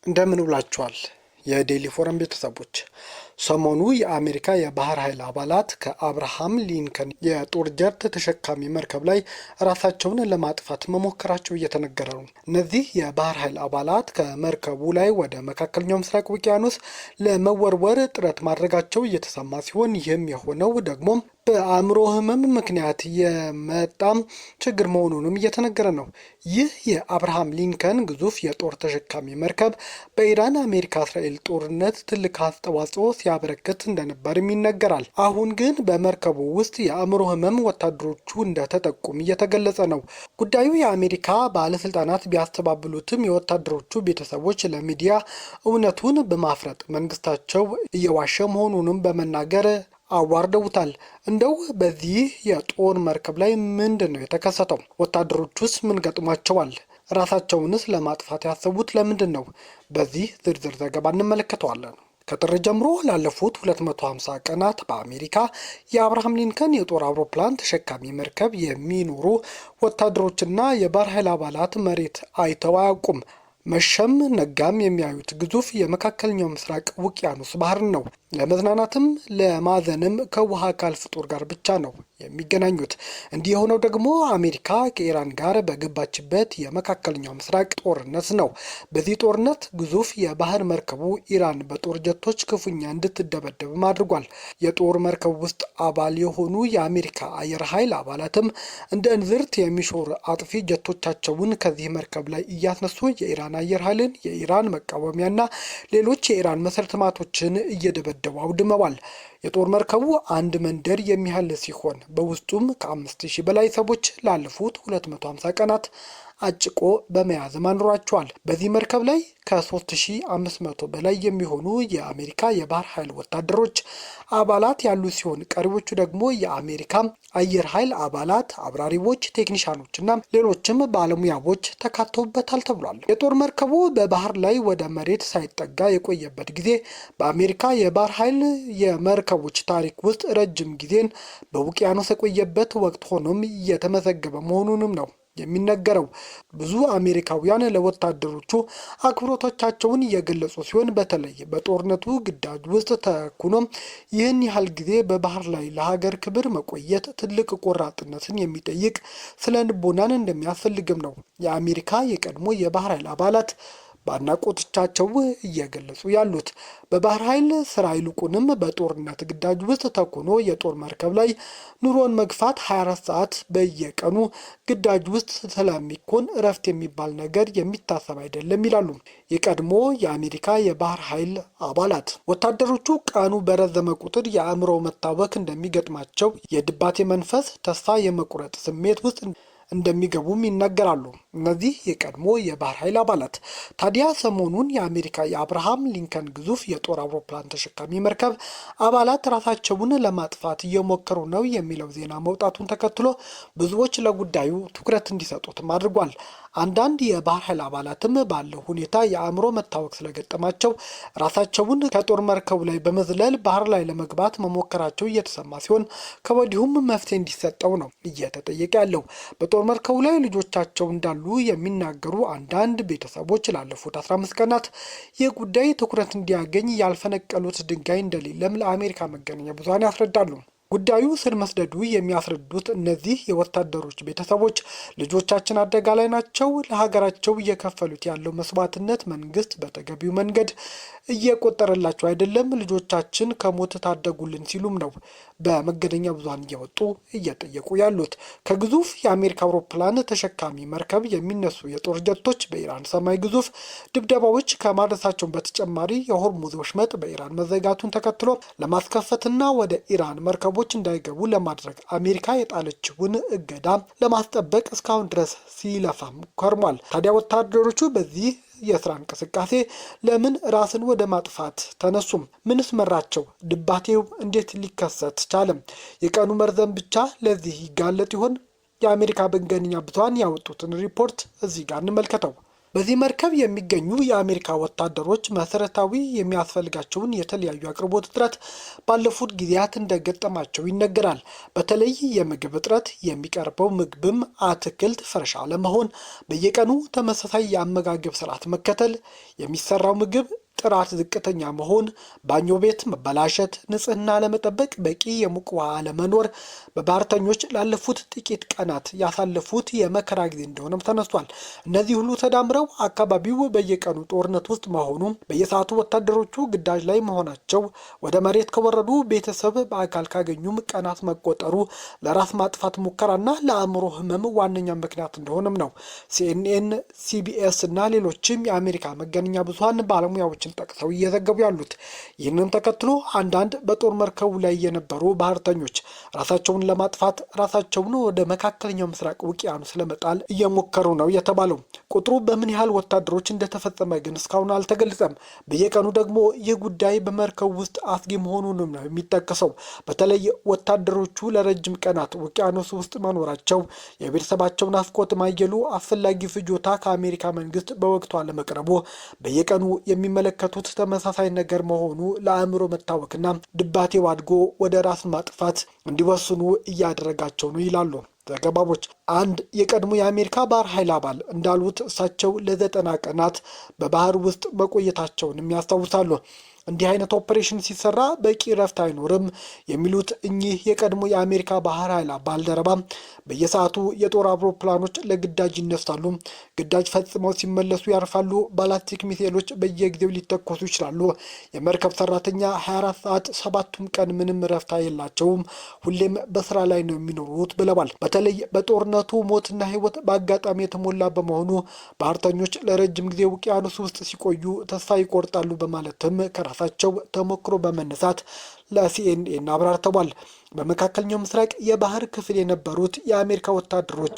እንደምን ውላችኋል የዴሊ ፎረም ቤተሰቦች። ሰሞኑ የአሜሪካ የባህር ኃይል አባላት ከአብርሃም ሊንከን የጦር ጀት ተሸካሚ መርከብ ላይ ራሳቸውን ለማጥፋት መሞከራቸው እየተነገረ ነው። እነዚህ የባህር ኃይል አባላት ከመርከቡ ላይ ወደ መካከለኛው ምስራቅ ውቅያኖስ ለመወርወር ጥረት ማድረጋቸው እየተሰማ ሲሆን ይህም የሆነው ደግሞ በአእምሮ ህመም ምክንያት የመጣም ችግር መሆኑንም እየተነገረ ነው። ይህ የአብርሃም ሊንከን ግዙፍ የጦር ተሸካሚ መርከብ በኢራን አሜሪካ እስራኤል ጦርነት ትልቅ አስተዋጽኦ ሲያበረክት እንደነበርም ይነገራል። አሁን ግን በመርከቡ ውስጥ የአእምሮ ህመም ወታደሮቹ እንደተጠቁም እየተገለጸ ነው። ጉዳዩ የአሜሪካ ባለስልጣናት ቢያስተባብሉትም የወታደሮቹ ቤተሰቦች ለሚዲያ እውነቱን በማፍረጥ መንግስታቸው እየዋሸ መሆኑንም በመናገር አዋርደውታል። እንደው በዚህ የጦር መርከብ ላይ ምንድን ነው የተከሰተው? ወታደሮቹስ ምን ገጥሟቸዋል? ራሳቸውንስ ለማጥፋት ያሰቡት ለምንድን ነው? በዚህ ዝርዝር ዘገባ እንመለከተዋለን። ከጥር ጀምሮ ላለፉት 250 ቀናት በአሜሪካ የአብርሃም ሊንከን የጦር አውሮፕላን ተሸካሚ መርከብ የሚኖሩ ወታደሮችና የባህር ኃይል አባላት መሬት አይተው አያውቁም። መሸም ነጋም የሚያዩት ግዙፍ የመካከለኛው ምስራቅ ውቅያኖስ ባህር ነው። ለመዝናናትም ለማዘንም ከውሃ አካል ፍጡር ጋር ብቻ ነው የሚገናኙት። እንዲህ የሆነው ደግሞ አሜሪካ ከኢራን ጋር በገባችበት የመካከለኛው ምስራቅ ጦርነት ነው። በዚህ ጦርነት ግዙፍ የባህር መርከቡ ኢራን በጦር ጀቶች ክፉኛ እንድትደበደብም አድርጓል። የጦር መርከቡ ውስጥ አባል የሆኑ የአሜሪካ አየር ኃይል አባላትም እንደ እንዝርት የሚሾር አጥፊ ጀቶቻቸውን ከዚህ መርከብ ላይ እያስነሱ የኢራን አየር ኃይልን፣ የኢራን መቃወሚያና ሌሎች የኢራን መሰረተ ልማቶችን እየደበደቡ አውድመዋል። የጦር መርከቡ አንድ መንደር የሚያህል ሲሆን በውስጡም ከ5000 በላይ ሰዎች ላለፉት 250 ቀናት አጭቆ በመያዝ አኑሯቸዋል። በዚህ መርከብ ላይ ከ3500 በላይ የሚሆኑ የአሜሪካ የባህር ኃይል ወታደሮች አባላት ያሉ ሲሆን ቀሪዎቹ ደግሞ የአሜሪካ አየር ኃይል አባላት፣ አብራሪዎች፣ ቴክኒሻኖችና ሌሎችም ባለሙያዎች ተካተውበታል ተብሏል። የጦር መርከቡ በባህር ላይ ወደ መሬት ሳይጠጋ የቆየበት ጊዜ በአሜሪካ የባህር ኃይል የመርከቦች ታሪክ ውስጥ ረጅም ጊዜን በውቅያኖስ የቆየበት ወቅት ሆኖም እየተመዘገበ መሆኑንም ነው የሚነገረው። ብዙ አሜሪካውያን ለወታደሮቹ አክብሮቶቻቸውን እየገለጹ ሲሆን በተለይ በጦርነቱ ግዳጅ ውስጥ ተኩኖ ይህን ያህል ጊዜ በባህር ላይ ለሀገር ክብር መቆየት ትልቅ ቆራጥነትን የሚጠይቅ ስነ ልቦናን እንደሚያስፈልግም ነው የአሜሪካ የቀድሞ የባህር ኃይል አባላት በአድናቆቶቻቸው እየገለጹ ያሉት። በባህር ኃይል ስራ ይልቁንም በጦርነት ግዳጅ ውስጥ ተኩኖ የጦር መርከብ ላይ ኑሮን መግፋት 24 ሰዓት በየቀኑ ግዳጅ ውስጥ ስለሚኮን እረፍት የሚባል ነገር የሚታሰብ አይደለም ይላሉ የቀድሞ የአሜሪካ የባህር ኃይል አባላት። ወታደሮቹ ቀኑ በረዘመ ቁጥር የአእምሮ መታወክ እንደሚገጥማቸው፣ የድባቴ መንፈስ፣ ተስፋ የመቁረጥ ስሜት ውስጥ እንደሚገቡም ይናገራሉ። እነዚህ የቀድሞ የባህር ኃይል አባላት ታዲያ ሰሞኑን የአሜሪካ የአብርሃም ሊንከን ግዙፍ የጦር አውሮፕላን ተሸካሚ መርከብ አባላት ራሳቸውን ለማጥፋት እየሞከሩ ነው የሚለው ዜና መውጣቱን ተከትሎ ብዙዎች ለጉዳዩ ትኩረት እንዲሰጡትም አድርጓል። አንዳንድ የባህር ኃይል አባላትም ባለው ሁኔታ የአእምሮ መታወክ ስለገጠማቸው ራሳቸውን ከጦር መርከቡ ላይ በመዝለል ባህር ላይ ለመግባት መሞከራቸው እየተሰማ ሲሆን ከወዲሁም መፍትሄ እንዲሰጠው ነው እየተጠየቀ ያለው። በጦር መርከቡ ላይ ልጆቻቸው እንዳሉ የሚናገሩ አንዳንድ ቤተሰቦች ላለፉት 15 ቀናት ይህ ጉዳይ ትኩረት እንዲያገኝ ያልፈነቀሉት ድንጋይ እንደሌለም ለአሜሪካ መገናኛ ብዙሃን ያስረዳሉ። ጉዳዩ ስር መስደዱ የሚያስረዱት እነዚህ የወታደሮች ቤተሰቦች ልጆቻችን አደጋ ላይ ናቸው፣ ለሀገራቸው እየከፈሉት ያለው መስዋዕትነት መንግስት በተገቢው መንገድ እየቆጠረላቸው አይደለም፣ ልጆቻችን ከሞት ታደጉልን ሲሉም ነው በመገናኛ ብዙሃን እየወጡ እየጠየቁ ያሉት። ከግዙፍ የአሜሪካ አውሮፕላን ተሸካሚ መርከብ የሚነሱ የጦር ጀቶች በኢራን ሰማይ ግዙፍ ድብደባዎች ከማድረሳቸው በተጨማሪ የሆርሙዝ ወሽመጥ በኢራን መዘጋቱን ተከትሎ ለማስከፈትና ወደ ኢራን መርከቦች እንዳይገቡ ለማድረግ አሜሪካ የጣለችውን እገዳ ለማስጠበቅ እስካሁን ድረስ ሲለፋም ከርሟል። ታዲያ ወታደሮቹ በዚህ የስራ እንቅስቃሴ ለምን ራስን ወደ ማጥፋት ተነሱም? ምንስ መራቸው? ድባቴው እንዴት ሊከሰት ቻለም? የቀኑ መርዘም ብቻ ለዚህ ይጋለጥ ይሆን? የአሜሪካ መገናኛ ብዙሃን ያወጡትን ሪፖርት እዚህ ጋር እንመልከተው። በዚህ መርከብ የሚገኙ የአሜሪካ ወታደሮች መሰረታዊ የሚያስፈልጋቸውን የተለያዩ አቅርቦት እጥረት ባለፉት ጊዜያት እንደገጠማቸው ይነገራል። በተለይ የምግብ እጥረት፣ የሚቀርበው ምግብም አትክልት ፍሬሽ አለመሆን፣ በየቀኑ ተመሳሳይ የአመጋገብ ስርዓት መከተል፣ የሚሰራው ምግብ ጥራት ዝቅተኛ መሆን፣ ባኞ ቤት መበላሸት፣ ንጽህና ለመጠበቅ በቂ የሙቅ ውሃ አለመኖር በባህርተኞች ላለፉት ጥቂት ቀናት ያሳለፉት የመከራ ጊዜ እንደሆነም ተነስቷል። እነዚህ ሁሉ ተዳምረው አካባቢው በየቀኑ ጦርነት ውስጥ መሆኑ፣ በየሰዓቱ ወታደሮቹ ግዳጅ ላይ መሆናቸው፣ ወደ መሬት ከወረዱ ቤተሰብ በአካል ካገኙም ቀናት መቆጠሩ ለራስ ማጥፋት ሙከራና ለአእምሮ ህመም ዋነኛ ምክንያት እንደሆነም ነው ሲኤንኤን፣ ሲቢኤስ እና ሌሎችም የአሜሪካ መገናኛ ብዙሃን ባለሙያዎች ጠቅሰው እየዘገቡ ያሉት። ይህንን ተከትሎ አንዳንድ በጦር መርከቡ ላይ የነበሩ ባህርተኞች ራሳቸውን ለማጥፋት ራሳቸውን ወደ መካከለኛው ምስራቅ ውቅያኖስ ለመጣል እየሞከሩ ነው የተባለው። ቁጥሩ በምን ያህል ወታደሮች እንደተፈጸመ ግን እስካሁን አልተገለጸም። በየቀኑ ደግሞ ይህ ጉዳይ በመርከቡ ውስጥ አስጊ መሆኑንም ነው የሚጠቀሰው። በተለይ ወታደሮቹ ለረጅም ቀናት ውቅያኖስ ውስጥ መኖራቸው፣ የቤተሰባቸው ናፍቆት ማየሉ፣ አስፈላጊ ፍጆታ ከአሜሪካ መንግስት በወቅቱ አለመቅረቡ፣ በየቀኑ የሚመለከቱት ተመሳሳይ ነገር መሆኑ ለአእምሮ መታወክና ድባቴው አድጎ ወደ ራስ ማጥፋት እንዲወስኑ እያደረጋቸው ነው ይላሉ ዘገባዎች። አንድ የቀድሞ የአሜሪካ ባህር ኃይል አባል እንዳሉት እሳቸው ለ90 ቀናት በባህር ውስጥ መቆየታቸውንም ያስታውሳሉ። እንዲህ አይነት ኦፕሬሽን ሲሰራ በቂ ረፍት አይኖርም የሚሉት እኚህ የቀድሞ የአሜሪካ ባህር ኃይል ባልደረባ በየሰዓቱ የጦር አውሮፕላኖች ለግዳጅ ይነሳሉ፣ ግዳጅ ፈጽመው ሲመለሱ ያርፋሉ፣ ባላስቲክ ሚሳኤሎች በየጊዜው ሊተኮሱ ይችላሉ። የመርከብ ሰራተኛ 24 ሰዓት 7ቱም ቀን ምንም ረፍት የላቸውም፣ ሁሌም በስራ ላይ ነው የሚኖሩት ብለዋል። በተለይ በጦርነቱ ሞትና ህይወት በአጋጣሚ የተሞላ በመሆኑ ባህርተኞች ለረጅም ጊዜ ውቅያኖስ ውስጥ ሲቆዩ ተስፋ ይቆርጣሉ በማለትም ከራሳቸው ተሞክሮ በመነሳት ለሲኤንኤን አብራርተዋል። በመካከለኛው ምስራቅ የባህር ክፍል የነበሩት የአሜሪካ ወታደሮች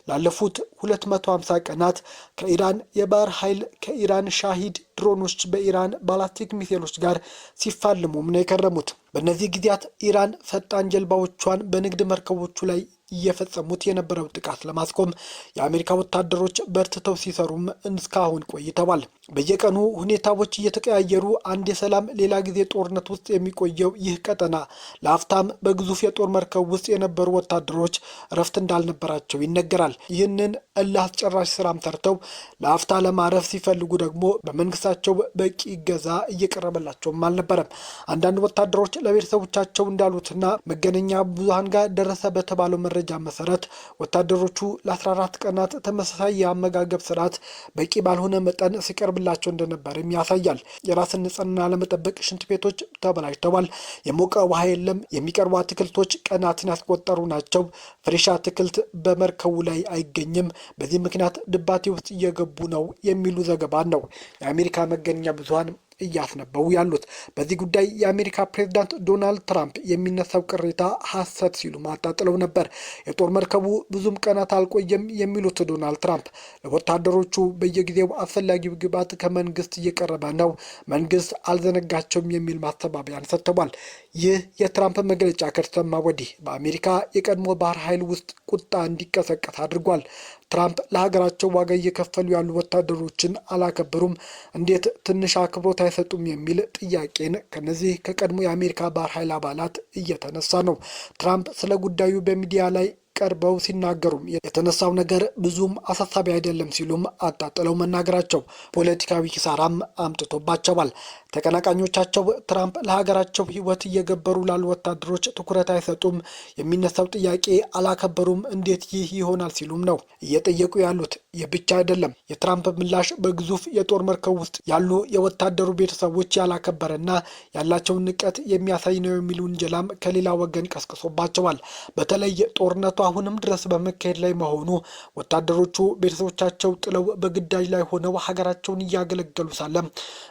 ላለፉት 250 ቀናት ከኢራን የባህር ኃይል ከኢራን ሻሂድ ድሮኖች በኢራን ባላስቲክ ሚሳኤሎች ጋር ሲፋለሙም ነው የከረሙት። በእነዚህ ጊዜያት ኢራን ፈጣን ጀልባዎቿን በንግድ መርከቦቹ ላይ እየፈጸሙት የነበረው ጥቃት ለማስቆም የአሜሪካ ወታደሮች በርትተው ሲሰሩም እስካሁን ቆይተዋል። በየቀኑ ሁኔታዎች እየተቀያየሩ አንድ የሰላም ሌላ ጊዜ ጦርነት ውስጥ የሚቆየው ይህ ቀጠና ለአፍታም በግዙፍ የጦር መርከብ ውስጥ የነበሩ ወታደሮች እረፍት እንዳልነበራቸው ይነገራል። ይህንን እልህ አስጨራሽ ስራም ሰርተው ለአፍታ ለማረፍ ሲፈልጉ ደግሞ በመንግስታቸው በቂ እገዛ እየቀረበላቸውም አልነበረም። አንዳንድ ወታደሮች ለቤተሰቦቻቸው እንዳሉትና መገናኛ ብዙሃን ጋር ደረሰ በተባለው መረጃ መሰረት ወታደሮቹ ለ14 ቀናት ተመሳሳይ የአመጋገብ ስርዓት በቂ ባልሆነ መጠን ሲቀርብላቸው እንደነበርም ያሳያል። የራስን ንጽህና ለመጠበቅ ሽንት ቤቶች ተበላሽተዋል። የሞቀ ውሃ የለም። የሚቀርቡ አትክልቶች ቀናትን ያስቆጠሩ ናቸው። ፍሬሽ አትክልት በመርከቡ ላይ አይገኝም። በዚህ ምክንያት ድባቴ ውስጥ እየገቡ ነው የሚሉ ዘገባ ነው የአሜሪካ መገናኛ ብዙሃን እያስነበቡ ያሉት። በዚህ ጉዳይ የአሜሪካ ፕሬዝዳንት ዶናልድ ትራምፕ የሚነሳው ቅሬታ ሐሰት ሲሉ ማጣጥለው ነበር። የጦር መርከቡ ብዙም ቀናት አልቆየም የሚሉት ዶናልድ ትራምፕ ለወታደሮቹ በየጊዜው አስፈላጊው ግብዓት ከመንግስት እየቀረበ ነው፣ መንግስት አልዘነጋቸውም የሚል ማስተባበያን ሰጥተዋል። ይህ የትራምፕ መግለጫ ከተሰማ ወዲህ በአሜሪካ የቀድሞ ባህር ኃይል ውስጥ ቁጣ እንዲቀሰቀስ አድርጓል። ትራምፕ ለሀገራቸው ዋጋ እየከፈሉ ያሉ ወታደሮችን አላከበሩም፣ እንዴት ትንሽ አክብሮት አይሰጡም የሚል ጥያቄን ከነዚህ ከቀድሞ የአሜሪካ ባህር ኃይል አባላት እየተነሳ ነው። ትራምፕ ስለ ጉዳዩ በሚዲያ ላይ ቀርበው ሲናገሩም የተነሳው ነገር ብዙም አሳሳቢ አይደለም ሲሉም አጣጥለው መናገራቸው ፖለቲካዊ ኪሳራም አምጥቶባቸዋል። ተቀናቃኞቻቸው ትራምፕ ለሀገራቸው ሕይወት እየገበሩ ላሉ ወታደሮች ትኩረት አይሰጡም፣ የሚነሳው ጥያቄ አላከበሩም፣ እንዴት ይህ ይሆናል ሲሉም ነው እየጠየቁ ያሉት። ይህ ብቻ አይደለም። የትራምፕ ምላሽ በግዙፍ የጦር መርከብ ውስጥ ያሉ የወታደሩ ቤተሰቦች ያላከበረና ያላቸውን ንቀት የሚያሳይ ነው የሚል ውንጀላም ከሌላ ወገን ቀስቅሶባቸዋል። በተለይ ጦርነቱ አሁንም ድረስ በመካሄድ ላይ መሆኑ ወታደሮቹ ቤተሰቦቻቸው ጥለው በግዳጅ ላይ ሆነው ሀገራቸውን እያገለገሉ ሳለም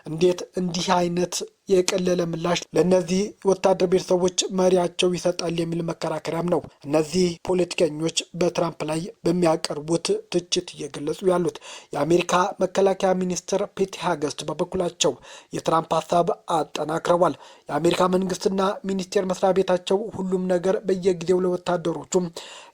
እንዴት እንዲህ አይነት የቀለለ ምላሽ ለእነዚህ ወታደር ቤተሰቦች መሪያቸው ይሰጣል የሚል መከራከሪያም ነው እነዚህ ፖለቲከኞች በትራምፕ ላይ በሚያቀርቡት ትችት እየገለጹ ያሉት። የአሜሪካ መከላከያ ሚኒስትር ፔት ሄግሴት በበኩላቸው የትራምፕ ሀሳብ አጠናክረዋል። የአሜሪካ መንግስትና ሚኒስቴር መስሪያ ቤታቸው ሁሉም ነገር በየጊዜው ለወታደሮቹም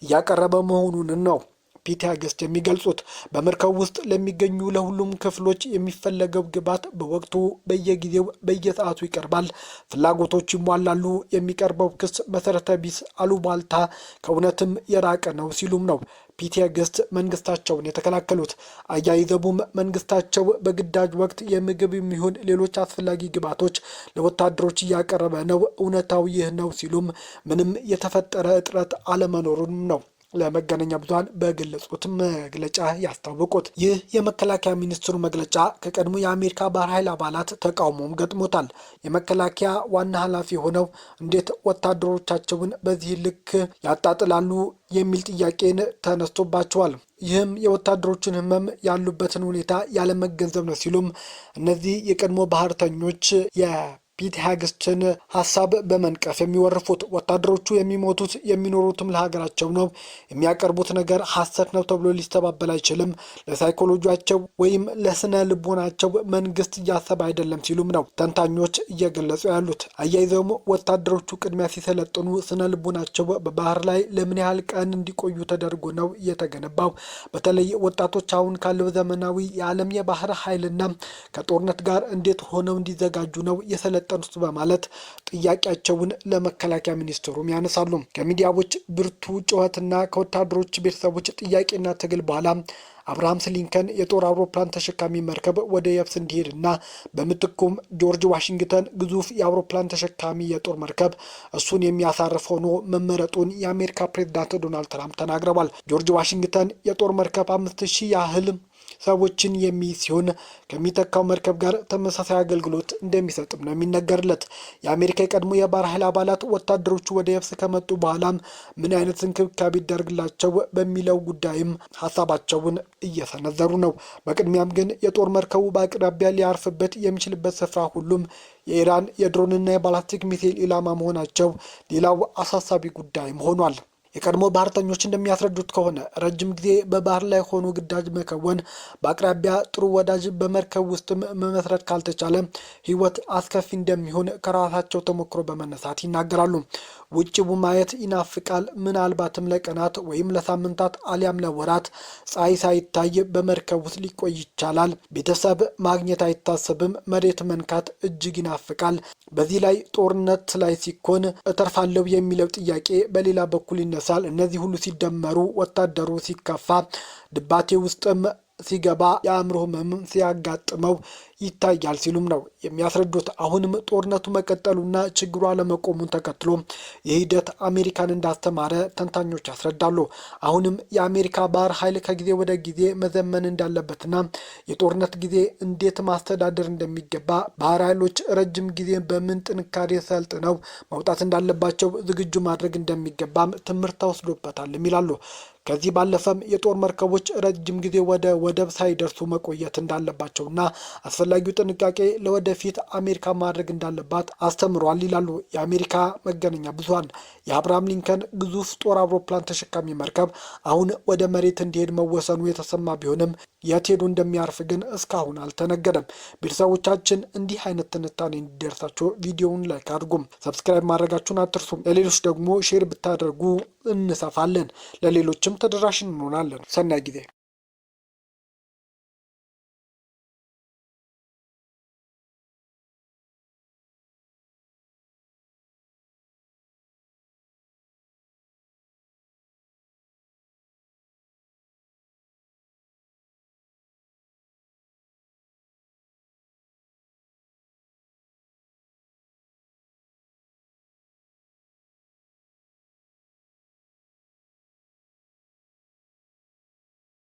እያቀረበ መሆኑን ነው ፒቲ ሄግስት የሚገልጹት። በመርከቡ ውስጥ ለሚገኙ ለሁሉም ክፍሎች የሚፈለገው ግብዓት በወቅቱ በየጊዜው በየሰዓቱ ይቀርባል፣ ፍላጎቶች ይሟላሉ። የሚቀርበው ክስ መሰረተ ቢስ፣ አሉባልታ፣ ከእውነትም የራቀ ነው ሲሉም ነው ፒቲ ሄግስት መንግስታቸውን የተከላከሉት። አያይዘውም መንግስታቸው በግዳጅ ወቅት የምግብ የሚሆን ሌሎች አስፈላጊ ግብዓቶች ለወታደሮች እያቀረበ ነው፣ እውነታው ይህ ነው ሲሉም ምንም የተፈጠረ እጥረት አለመኖሩንም ነው ለመገናኛ ብዙሃን በገለጹት መግለጫ ያስታወቁት። ይህ የመከላከያ ሚኒስትሩ መግለጫ ከቀድሞ የአሜሪካ ባህር ኃይል አባላት ተቃውሞም ገጥሞታል። የመከላከያ ዋና ኃላፊ ሆነው እንዴት ወታደሮቻቸውን በዚህ ልክ ያጣጥላሉ የሚል ጥያቄን ተነስቶባቸዋል። ይህም የወታደሮችን ሕመም ያሉበትን ሁኔታ ያለመገንዘብ ነው ሲሉም እነዚህ የቀድሞ ባህርተኞች ፒቲ ሄግስትን ሀሳብ በመንቀፍ የሚወርፉት ወታደሮቹ የሚሞቱት የሚኖሩትም ለሀገራቸው ነው፣ የሚያቀርቡት ነገር ሐሰት ነው ተብሎ ሊስተባበል አይችልም፣ ለሳይኮሎጂያቸው ወይም ለስነ ልቦናቸው መንግስት እያሰበ አይደለም ሲሉም ነው ተንታኞች እየገለጹ ያሉት። አያይዘውም ወታደሮቹ ቅድሚያ ሲሰለጥኑ ስነ ልቦናቸው በባህር ላይ ለምን ያህል ቀን እንዲቆዩ ተደርጎ ነው የተገነባው? በተለይ ወጣቶች አሁን ካለው ዘመናዊ የዓለም የባህር ኃይልና ከጦርነት ጋር እንዴት ሆነው እንዲዘጋጁ ነው የሰለጠኑት በማለት ጥያቄያቸውን ለመከላከያ ሚኒስትሩም ያነሳሉ። ከሚዲያዎች ብርቱ ጩኸትና ከወታደሮች ቤተሰቦች ጥያቄና ትግል በኋላ አብርሃምስ ሊንከን የጦር አውሮፕላን ተሸካሚ መርከብ ወደ የብስ እንዲሄድና በምትኩም ጆርጅ ዋሽንግተን ግዙፍ የአውሮፕላን ተሸካሚ የጦር መርከብ እሱን የሚያሳርፍ ሆኖ መመረጡን የአሜሪካ ፕሬዝዳንት ዶናልድ ትራምፕ ተናግረዋል። ጆርጅ ዋሽንግተን የጦር መርከብ 5000 ያህል ሰዎችን የሚይዝ ሲሆን ከሚተካው መርከብ ጋር ተመሳሳይ አገልግሎት እንደሚሰጥም ነው የሚነገርለት። የአሜሪካ የቀድሞ የባህር ኃይል አባላት ወታደሮቹ ወደ የብስ ከመጡ በኋላም ምን አይነት እንክብካቤ ይደረግላቸው በሚለው ጉዳይም ሀሳባቸውን እየሰነዘሩ ነው። በቅድሚያም ግን የጦር መርከቡ በአቅራቢያ ሊያርፍበት የሚችልበት ስፍራ ሁሉም የኢራን የድሮንና የባላስቲክ ሚሳኤል ኢላማ መሆናቸው ሌላው አሳሳቢ ጉዳይም ሆኗል። የቀድሞ ባህርተኞች እንደሚያስረዱት ከሆነ ረጅም ጊዜ በባህር ላይ ሆኖ ግዳጅ መከወን፣ በአቅራቢያ ጥሩ ወዳጅ በመርከብ ውስጥም መመስረት ካልተቻለ ሕይወት አስከፊ እንደሚሆን ከራሳቸው ተሞክሮ በመነሳት ይናገራሉ። ውጭው ማየት ይናፍቃል። ምናልባትም ለቀናት ወይም ለሳምንታት አሊያም ለወራት ፀሐይ ሳይታይ በመርከብ ውስጥ ሊቆይ ይቻላል። ቤተሰብ ማግኘት አይታሰብም። መሬት መንካት እጅግ ይናፍቃል። በዚህ ላይ ጦርነት ላይ ሲኮን እተርፋለሁ የሚለው ጥያቄ በሌላ በኩል ይነሳል። እነዚህ ሁሉ ሲደመሩ ወታደሩ ሲከፋ፣ ድባቴ ውስጥም ሲገባ፣ የአእምሮ ህመም ሲያጋጥመው ይታያል ሲሉም ነው የሚያስረዱት። አሁንም ጦርነቱ መቀጠሉና ችግሩ አለመቆሙን ተከትሎ የሂደት አሜሪካን እንዳስተማረ ተንታኞች ያስረዳሉ። አሁንም የአሜሪካ ባህር ኃይል ከጊዜ ወደ ጊዜ መዘመን እንዳለበትና የጦርነት ጊዜ እንዴት ማስተዳደር እንደሚገባ፣ ባህር ኃይሎች ረጅም ጊዜ በምን ጥንካሬ ሰልጥነው መውጣት እንዳለባቸው ዝግጁ ማድረግ እንደሚገባም ትምህርት ተወስዶበታል ይላሉ። ከዚህ ባለፈም የጦር መርከቦች ረጅም ጊዜ ወደ ወደብ ሳይደርሱ መቆየት እንዳለባቸውና አስፈላጊው ጥንቃቄ ለወደፊት አሜሪካ ማድረግ እንዳለባት አስተምሯል ይላሉ የአሜሪካ መገናኛ ብዙሃን። የአብርሃም ሊንከን ግዙፍ ጦር አውሮፕላን ተሸካሚ መርከብ አሁን ወደ መሬት እንዲሄድ መወሰኑ የተሰማ ቢሆንም የት ሄዶ እንደሚያርፍ ግን እስካሁን አልተነገረም። ቤተሰቦቻችን እንዲህ አይነት ትንታኔ እንዲደርሳቸው ቪዲዮውን ላይክ አድርጉም፣ ሰብስክራይብ ማድረጋችሁን አትርሱም። ለሌሎች ደግሞ ሼር ብታደርጉ እንሰፋለን፣ ለሌሎችም ተደራሽ እንሆናለን። ሰናይ ጊዜ